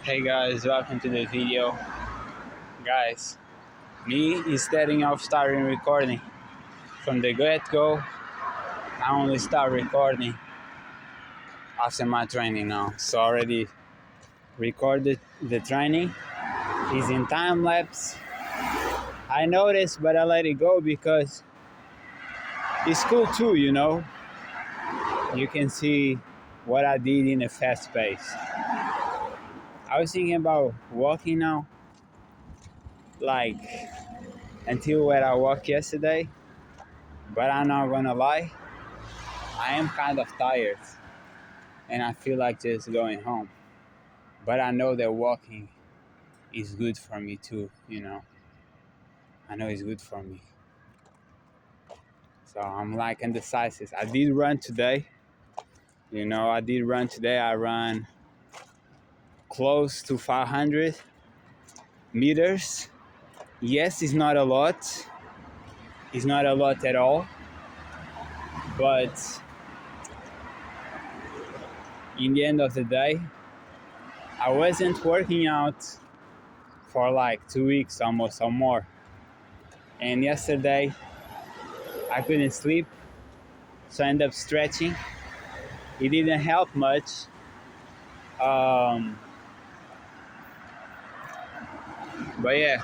Hey guys, welcome to the video. Guys, me instead of starting recording from the get-go, I only start recording after my training now. So already recorded the training. It's in time lapse. I noticed, but I let it go because it's cool too, you know. You can see what I did in a fast pace. I was thinking about walking now, like until where I walked yesterday, but I'm not gonna lie, I am kind of tired and I feel like just going home. But I know that walking is good for me too, you know. I know it's good for me. So I'm like indecisive. I did run today. I ran close to 500 meters. Yes, it's not a lot. It's not a lot at all. But in the end of the day, I wasn't working out for like 2 weeks almost or more. And yesterday, I couldn't sleep, so I ended up stretching. It didn't help much. But yeah,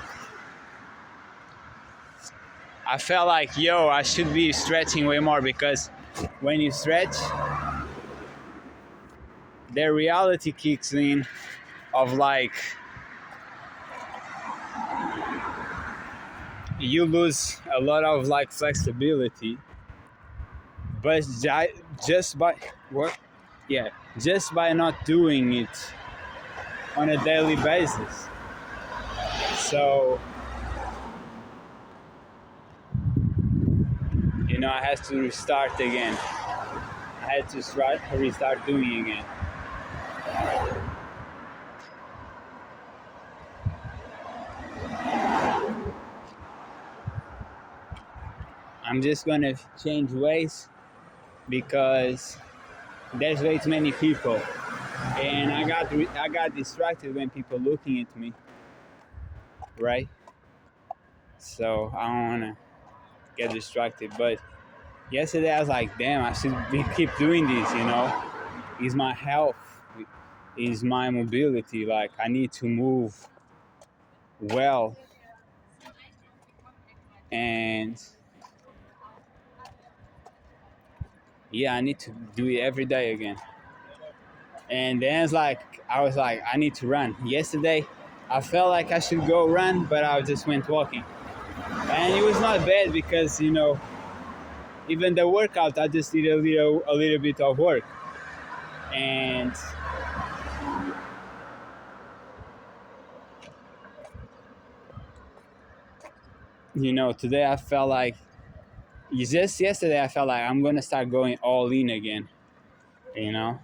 I felt like, I should be stretching way more because when you stretch, the reality kicks in of like, you lose a lot of like flexibility, but just by just by not doing it on a daily basis. So I had to restart again. I had to restart doing again. I'm just gonna change ways because there's way too many people, and I got distracted when people looking at me, right? So I don't wanna get distracted. But yesterday I was like, damn, I should keep doing this. It's my health, is my mobility. Like I need to move well, and I need to do it every day again. And then I was like, I need to run. Yesterday, I felt like I should go run, but I just went walking. And it was not bad because, even the workout, I just did a little bit of work. And today I felt like, just yesterday I felt like I'm going to start going all in again, Now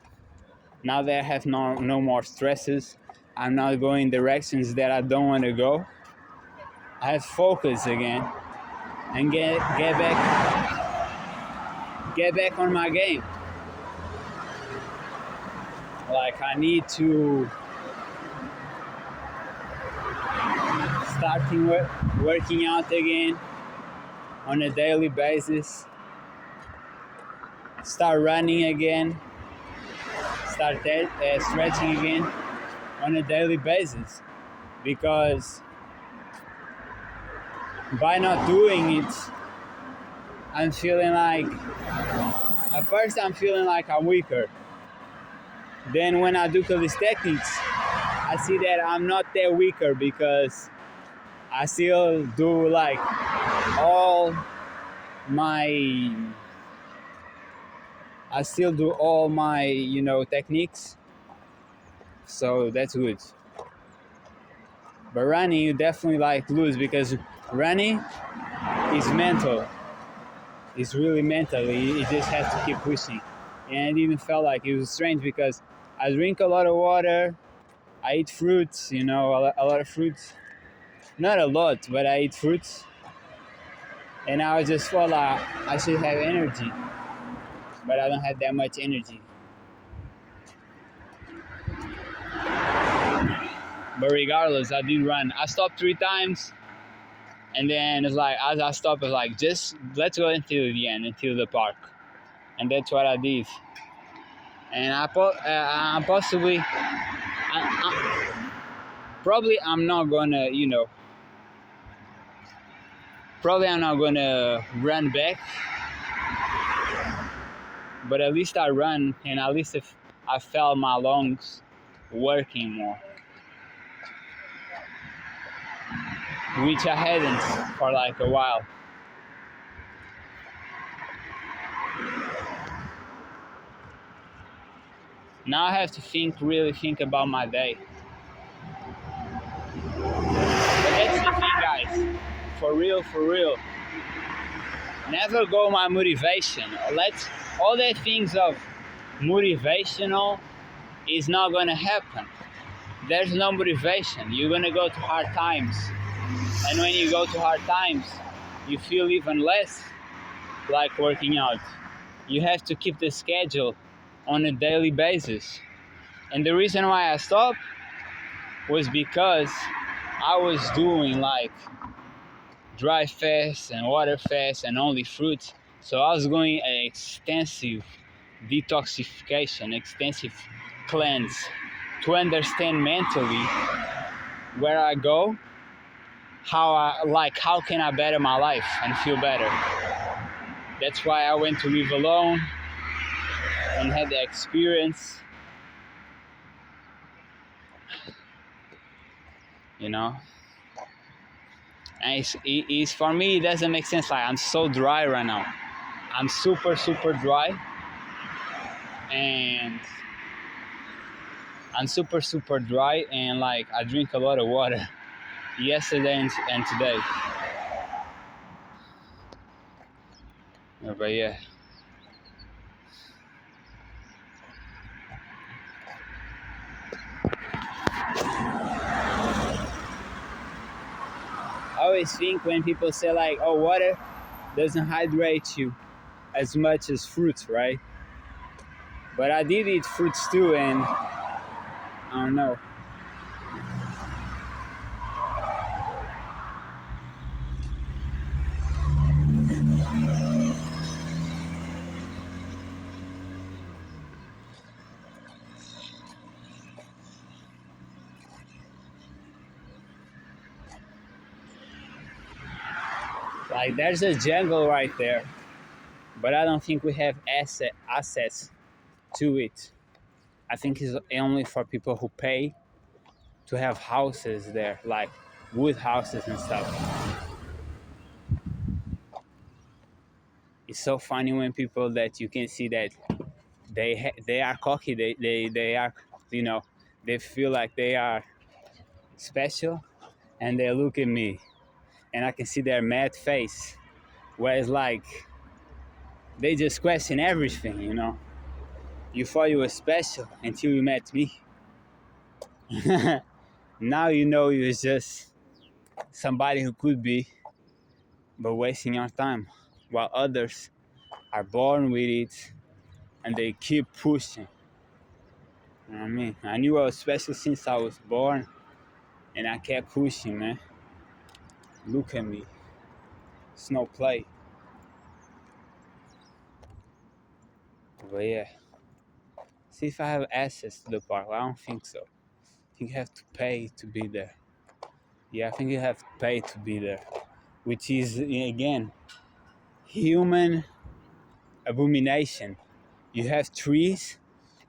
that I have no more stresses, I'm not going directions that I don't want to go. I have focus again and get back on my game. Like I need to starting working out again on a daily basis. Start running again. Start stretching again on a daily basis, because by not doing it, I'm feeling like, at first I'm feeling like I'm weaker. Then when I do calisthenics, I see that I'm not that weaker because I still do like all my techniques. So that's good. But running, you definitely like lose, because running is mental. It's really mental. You just have to keep pushing. And it even felt like it was strange because I drink a lot of water. I eat fruits, a lot of fruits. Not a lot, but I eat fruits. And I just felt like I should have energy, but I don't have that much energy. But regardless, I did run. I stopped 3 times, and then it's like as I stopped, it's like just let's go until the end, until the park, and that's what I did. And I possibly, probably I'm not gonna, probably I'm not gonna run back, but at least I run, and at least if I felt my lungs working more, which I hadn't for like a while. Now I have to really think about my day. But that's the thing, guys. For real. Never go my motivation. All the things of motivational is not gonna happen. There's no motivation. You're gonna go to hard times. And when you go to hard times, you feel even less like working out. You have to keep the schedule on a daily basis. And the reason why I stopped was because I was doing like dry fast and water fast and only fruits. So I was going an extensive detoxification, extensive cleanse to understand mentally where I go, how can I better my life and feel better. That's why I went to live alone and had the experience, And it's for me, it doesn't make sense. Like, I'm so dry right now. I'm super dry, and like I drink a lot of water yesterday and today. But yeah. I always think when people say like, oh, water doesn't hydrate you as much as fruits, right? But I did eat fruits too, and I don't know. Like, there's a jungle right there, but I don't think we have access to it. I think it's only for people who pay to have houses there, like wood houses and stuff. It's so funny when people that you can see that they are cocky, they are, they feel like they are special, and they look at me, and I can see their mad face, where it's like they just question everything. You thought you were special until you met me. Now you know you're just somebody who could be, but wasting your time, while others are born with it and they keep pushing. You know what I mean? I knew I was special since I was born, and I kept pushing, man. Look at me. It's no play. But yeah. See if I have access to the park. I don't think so. I think you have to pay to be there. Yeah, I think you have to pay to be there. Which is, again, human abomination. You have trees,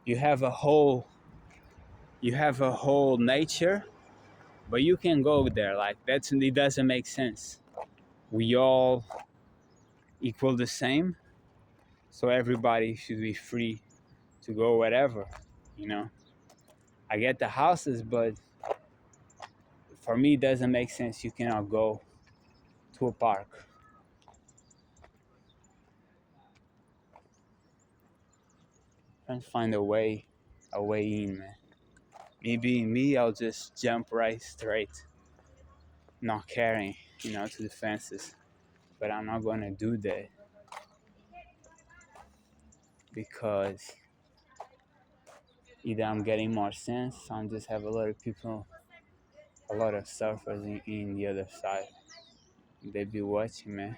you have a whole nature, but you can go there. Like, it doesn't make sense. We all equal the same, so everybody should be free to go wherever. I get the houses, but for me it doesn't make sense. You cannot go to a park. Trying to find a way in, man. Me being me, I'll just jump right straight, not caring, to the fences. But I'm not gonna do that because either I'm getting more sense, I just have a lot of people a lot of surfers in the other side. They be watching, man.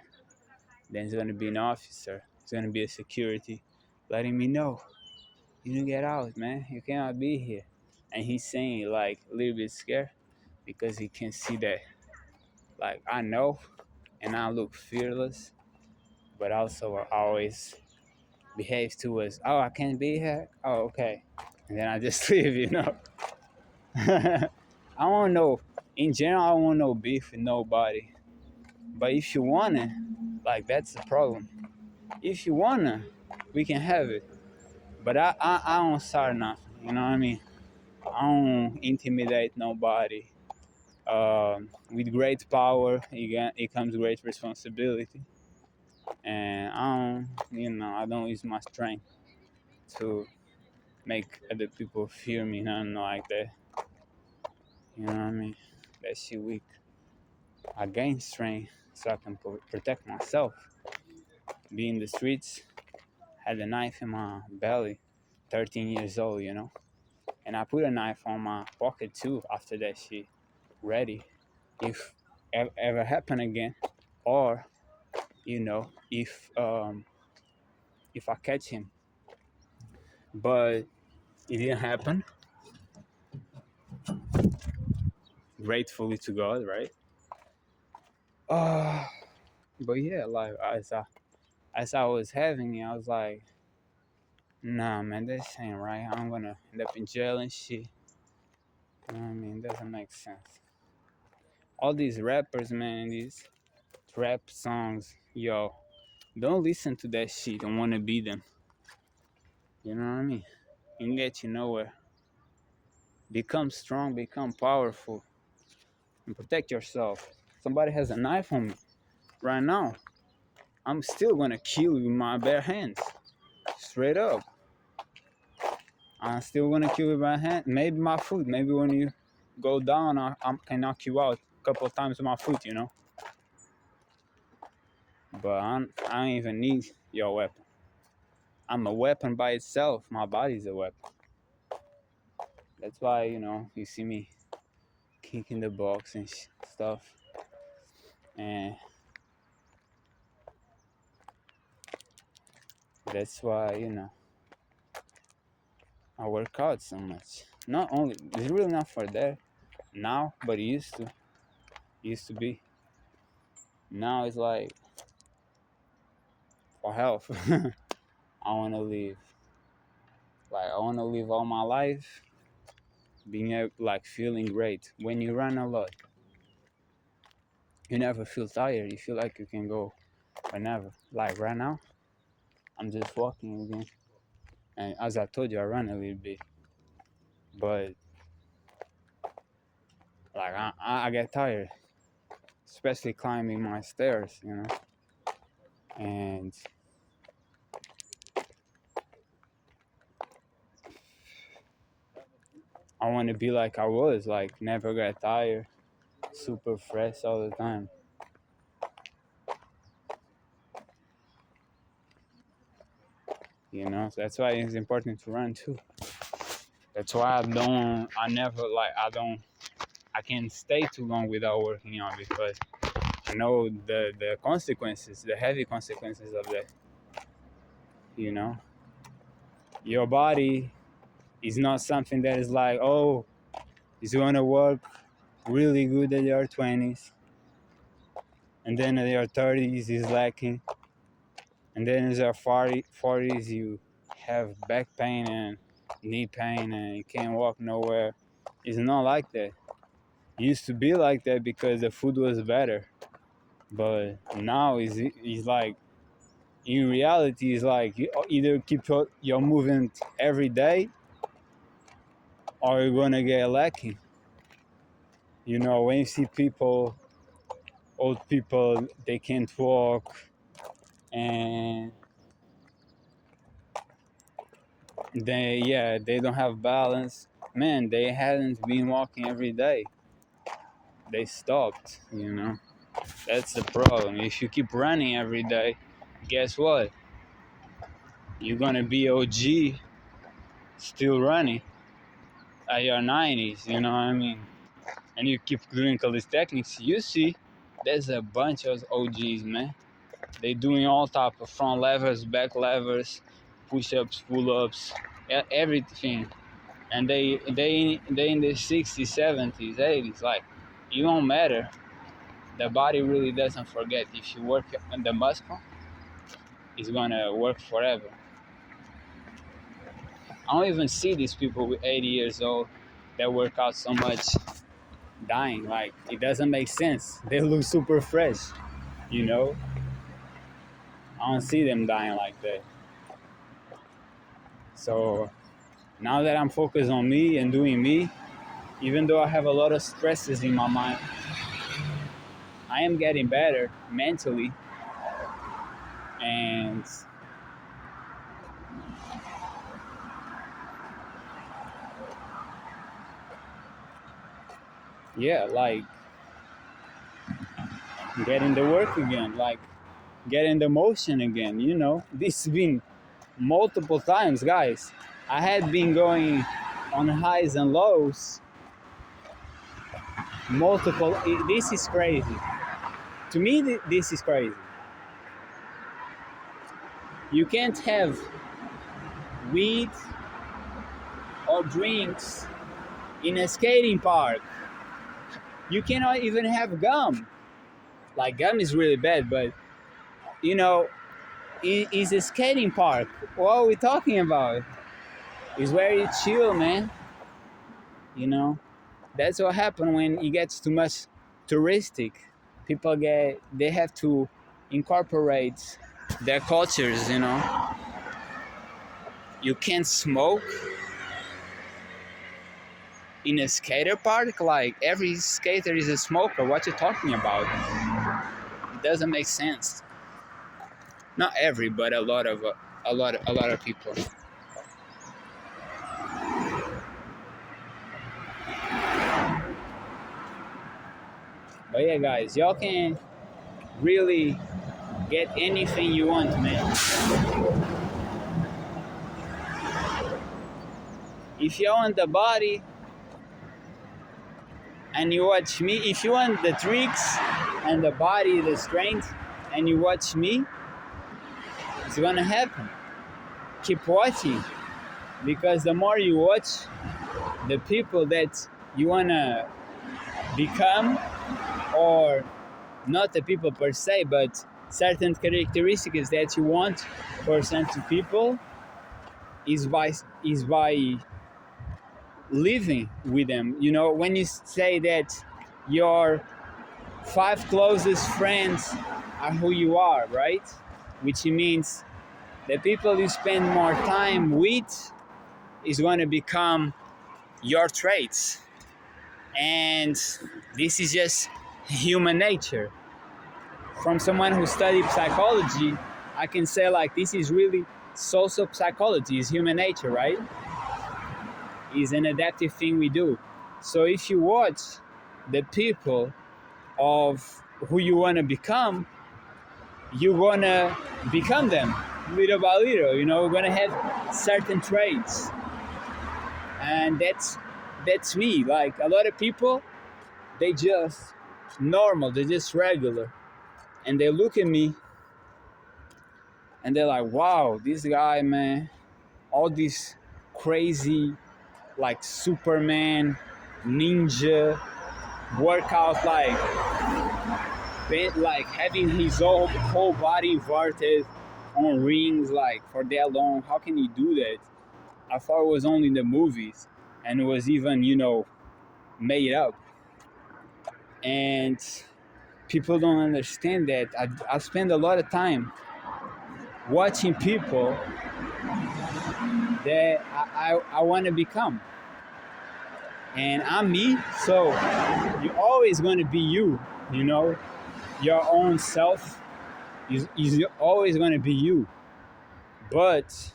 Then there's gonna be an officer. It's gonna be a security letting me know. You need to get out, man. You cannot be here. And he's saying like a little bit scared because he can see that like I know and I look fearless, but also I always behave towards, oh, I can't be here. Oh, okay. And then I just leave. I don't know. In general, I want no beef with nobody. But if you wanna, like that's the problem. If you wanna, we can have it. But I don't start nothing. You know what I mean? I don't intimidate nobody. With great power, it comes great responsibility. And I don't use my strength to make other people fear me, nothing like that. You know what I mean? That shit weak. I gain strength so I can protect myself. Be in the streets, had a knife in my belly, 13 years old. And I put a knife on my pocket too after that shit, ready. If ever happen again, or if I catch him. But it didn't happen. Gratefully to God, right? Uh, but yeah, like as I was having it, I was like, nah, man, this ain't right. I'm gonna end up in jail and shit. You know what I mean? It doesn't make sense. All these rappers, man, these rap songs, yo, don't listen to that shit. Don't wanna be them. You know what I mean? It can get you nowhere. Become strong, become powerful, and protect yourself. Somebody has a knife on me right now. I'm still gonna kill you with my bare hands. Straight up. I'm still gonna kill you with my hand. Maybe my foot. Maybe when you go down, I can knock you out a couple of times with my foot. But I don't even need your weapon. I'm a weapon by itself. My body's a weapon. That's why, you see me kicking the box and stuff. And that's why, I work out so much. Not only, it's really not for that now, but it used to. It used to be. Now it's like for health. I want to live. Like, I want to live all my life being feeling great. When you run a lot, you never feel tired. You feel like you can go whenever. Like right now, I'm just walking again. And as I told you, I run a little bit. But like I get tired, especially climbing my stairs. And I want to be like I was, like never get tired, super fresh all the time. So that's why it's important to run too. That's why I can't stay too long without working out because I know the consequences, the heavy consequences of that. Your body is not something that is like, oh, it's gonna work really good at your 20s, and then at your 30s is lacking, and then at your 40s you have back pain and knee pain and you can't walk nowhere. It's not like that. It used to be like that because the food was better, but now it's like, in reality, it's like you either keep your movement every day or you're gonna get lacking. When you see old people, they can't walk and they don't have balance. Man, they hadn't been walking every day. They stopped. That's the problem. If you keep running every day, guess what? You're gonna be OG still running at your 90s, you know what I mean? and you keep doing all these techniques, you see there's a bunch of OGs, man. They doing all type of front levers, back levers, push-ups, pull-ups, everything. And they in the 60s, 70s, 80s. Like, it won't matter. The body really doesn't forget. If you work on the muscle, it's gonna work forever. I don't even see these people with 80 years old that work out so much dying. Like, it doesn't make sense. They look super fresh, you know? I don't see them dying like that. So now that I'm focused on me and doing me, even though I have a lot of stresses in my mind, I am getting better mentally. And yeah, like getting the work again, like getting the motion again, you know? This has been multiple times, guys. I had been going on highs and lows multiple. This is crazy. To me, this is crazy. You can't have weed or drinks in a skating park. You cannot even have gum. Like, gum is really bad, but you know, it's a skating park. What are we talking about? It's where you chill, man. You know, that's what happens when it gets too much touristic. They have to incorporate their cultures, you know. You can't smoke in a skater park. Like, every skater is a smoker. What you talking about? It doesn't make sense. Not every, but a lot of people. But yeah, guys, y'all can really get anything you want, man. If you want the body and you watch me, if you want the tricks and the body, the strength, and you watch me, it's gonna happen. Keep watching, because the more you watch the people that you wanna become, or not the people per se, but certain characteristics that you want for certain people, is by living with them. You know, when you say that your 5 closest friends are who you are, right? Which means the people you spend more time with is going to become your traits. And this is just human nature. From someone who studied psychology, I can say, like, this is really social psychology, is human nature, right? Is an adaptive thing we do. So if you watch the people of who you want to become, you're going to become them little by little. You know, we're going to have certain traits. And that's me. Like, a lot of people, they just normal, they're just regular. And they look at me and they're like, wow, this guy, man, all these crazy, like, Superman, ninja, workout, like having his whole body inverted on rings, like, for that long. How can he do that? I thought it was only in the movies, and it was even, you know, made up. And people don't understand that. I spend a lot of time watching people that I want to become. And I'm me, so you're always going to be you, you know? Your own self is always going to be you. But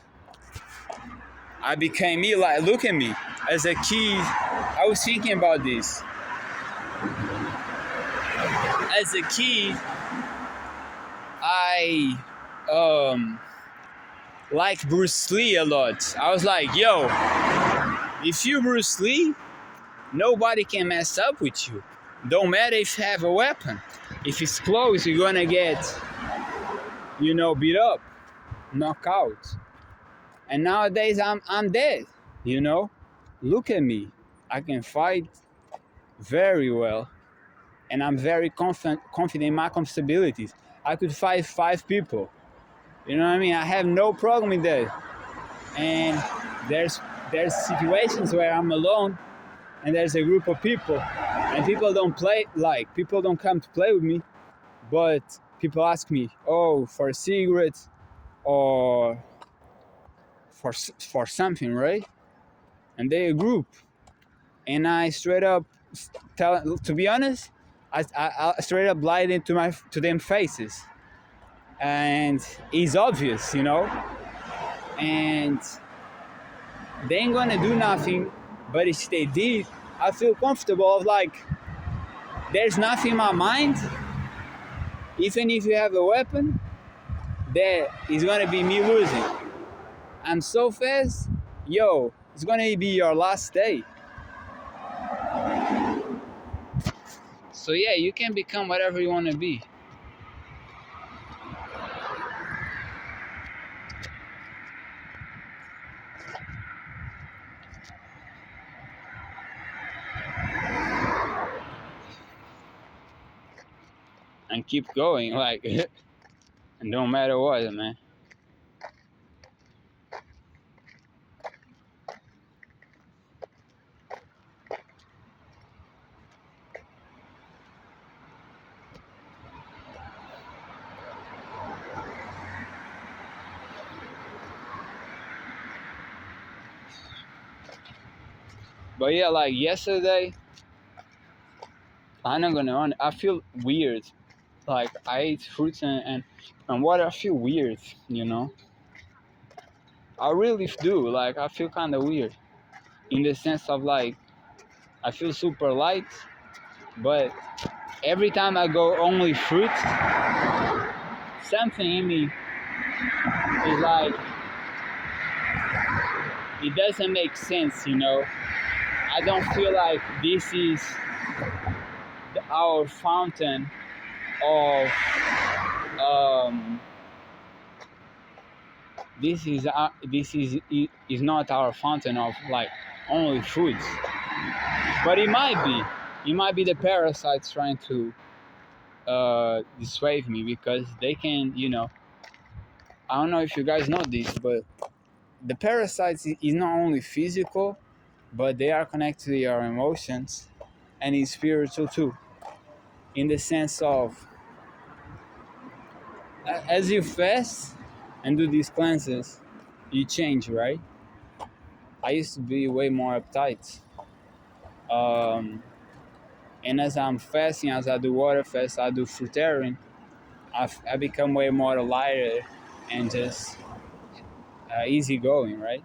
I became me. Like, look at me. As a kid, I was thinking about this. As a kid, I liked Bruce Lee a lot. I was like, yo, if you're Bruce Lee, Nobody can mess up with you. Don't matter if you have a weapon. If it's close, you're gonna get, beat up, knocked out. And nowadays, I'm dead. Look at me. I can fight very well, and I'm very confident in my capabilities. I could fight 5 people. You know what I mean? I have no problem with that. And there's situations where I'm alone, and there's a group of people, and people don't come to play with me, but people ask me, oh, for a cigarette or for something, right? And they a group, and I straight up tell, to be honest, I straight up lied to them faces, and it's obvious, and they ain't gonna do nothing. But if they did, I feel comfortable of like, there's nothing in my mind. Even if you have a weapon, that is gonna be me losing. I'm so fast, it's gonna be your last day. So yeah, you can become whatever you wanna be. And keep going, like, and no matter what, man. But yeah, like yesterday, I feel weird. Like I ate fruits and water. I feel weird, I really do. Like I feel kind of weird, in the sense of like, I feel super light, but every time I go only fruit, something in me is like, it doesn't make sense, I don't feel like this is our fountain of this is not our fountain of like only foods, but it might be the parasites trying to dissuade me, because they can, I don't know if you guys know this, but the parasites is not only physical, but they are connected to your emotions, and it's spiritual too, in the sense of, as you fast and do these cleanses, you change, right? I used to be way more uptight, and as I'm fasting, as I do water fast, I do fruitarian, I become way more lighter and just easygoing, right?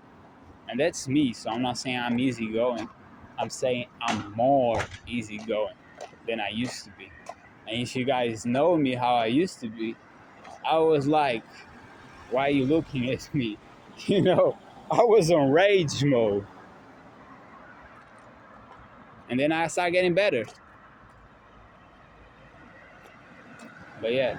And that's me, so I'm not saying I'm easygoing. I'm saying I'm more easygoing than I used to be. And if you guys know me how I used to be, I was like, why are you looking at me? I was on rage mode. And then I started getting better. But yeah.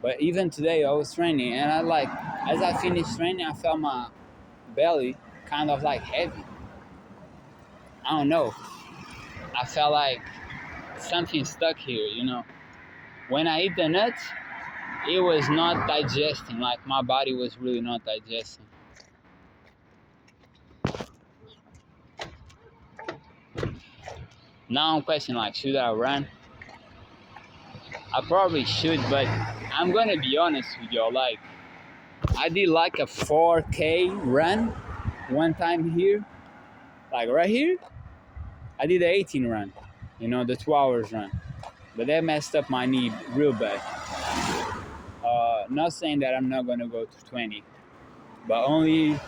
But even today I was training, and as I finished training, I felt my belly kind of like heavy. I don't know. I felt like something stuck here, When I eat the nuts, it was not digesting. Like my body was really not digesting. Now I'm questioning, like, should I run? I probably should, but I'm gonna be honest with y'all. Like, I did like a 4K run one time here, like right here. I did an 18 run, the 2 hours run, but that messed up my knee real bad. Not saying that I'm not gonna go to 20, but only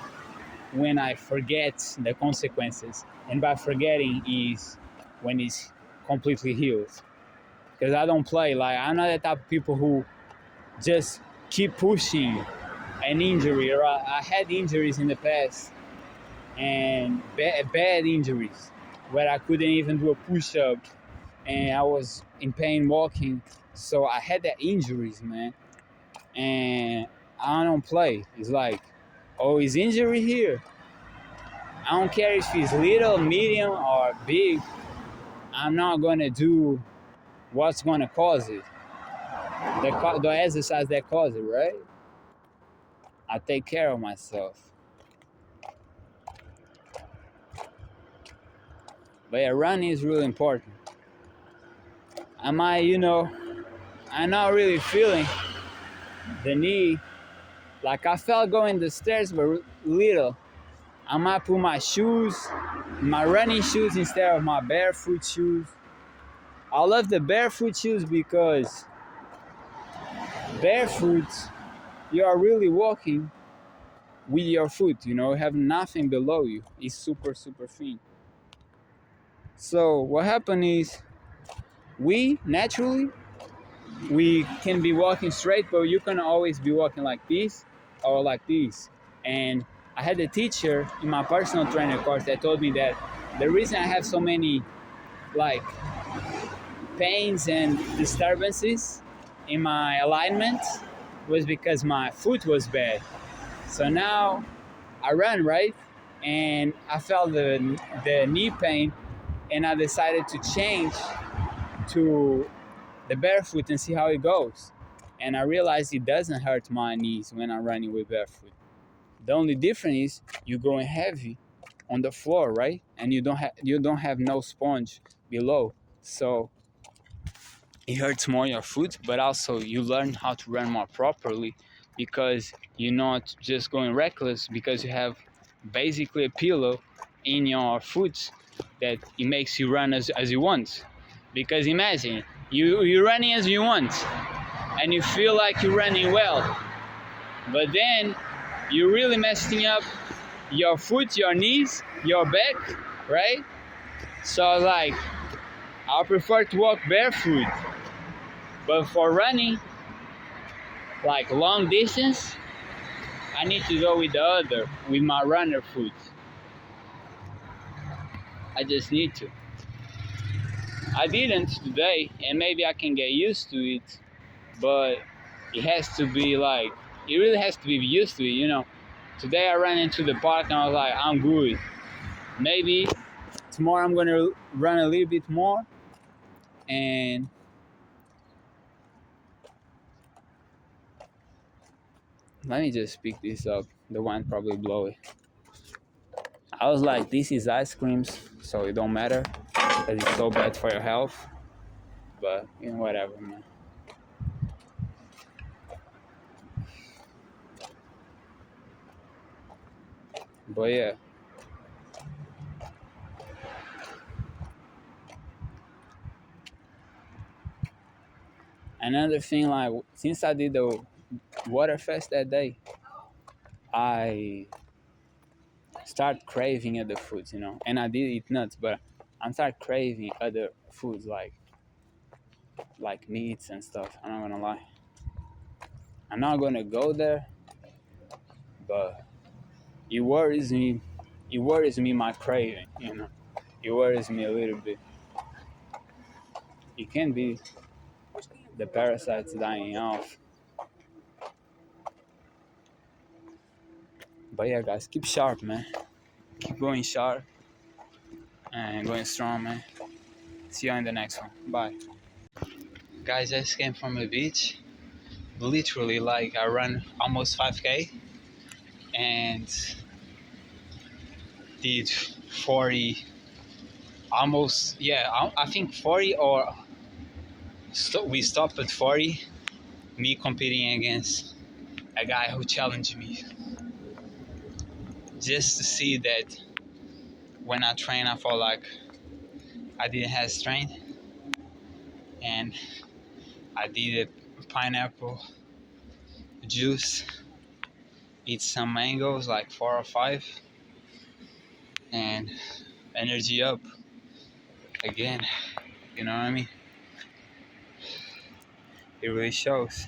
when I forget the consequences. And by forgetting is when it's completely healed. Because I don't play, like, I'm not the type of people who just keep pushing an injury. Right? I had injuries in the past, and bad injuries where I couldn't even do a push-up, and I was in pain walking. So I had that injuries, man, and I don't play. It's like, oh, is injury here? I don't care if it's little, medium, or big. I'm not gonna do what's gonna cause it. The exercise that causes it, right? I take care of myself. But yeah, running is really important. Am I, I'm not really feeling the need. Like I felt going the stairs, but little. I might put my running shoes instead of my barefoot shoes. I love the barefoot shoes because barefoot, you are really walking with your foot, have nothing below you. It's super, super thin. So what happened is we naturally, we can be walking straight, but you can always be walking like this or like this. And I had a teacher in my personal trainer course that told me that the reason I have so many like pains and disturbances in my alignment was because my foot was bad. So now I run, right? And I felt the knee pain, and I decided to change to the barefoot and see how it goes. And I realized it doesn't hurt my knees when I'm running with barefoot. The only difference is you're going heavy on the floor, right? And you don't have no sponge below. So it hurts more your foot, but also you learn how to run more properly because you're not just going reckless because you have basically a pillow in your foot that it makes you run as you want. Because imagine you're running as you want and you feel like you're running well, but then you're really messing up your foot, your knees, your back, right? So like I prefer to walk barefoot, but for running like long distance, I need to go with my runner foot. I just need to. I didn't today, and maybe I can get used to it, but it really has to be used to it. Today I ran into the park and I was like, I'm good. Maybe tomorrow I'm gonna run a little bit more, and let me just pick this up. The wind probably blow it. I was like, this is ice creams, so it don't matter because it's so bad for your health. But whatever, man. But yeah, another thing, like since I did the water fast that day, I start craving other foods, and I did eat nuts, but I'm start craving other foods like meats and stuff. I'm not gonna lie. I'm not gonna go there, but it worries me. It worries me my craving. It worries me a little bit. It can be the parasites dying off. But yeah, guys, keep sharp, man. Keep going sharp and going strong, man. See you in the next one. Bye. Guys, I just came from the beach. Literally, like I ran almost 5K and did 40, almost, yeah, I think 40 or we stopped at 40. Me competing against a guy who challenged me just to see that when I train, I felt like I didn't have strength, and I did a pineapple juice, eat some mangoes, like 4 or 5, and energy up again. You know what I mean? It really shows.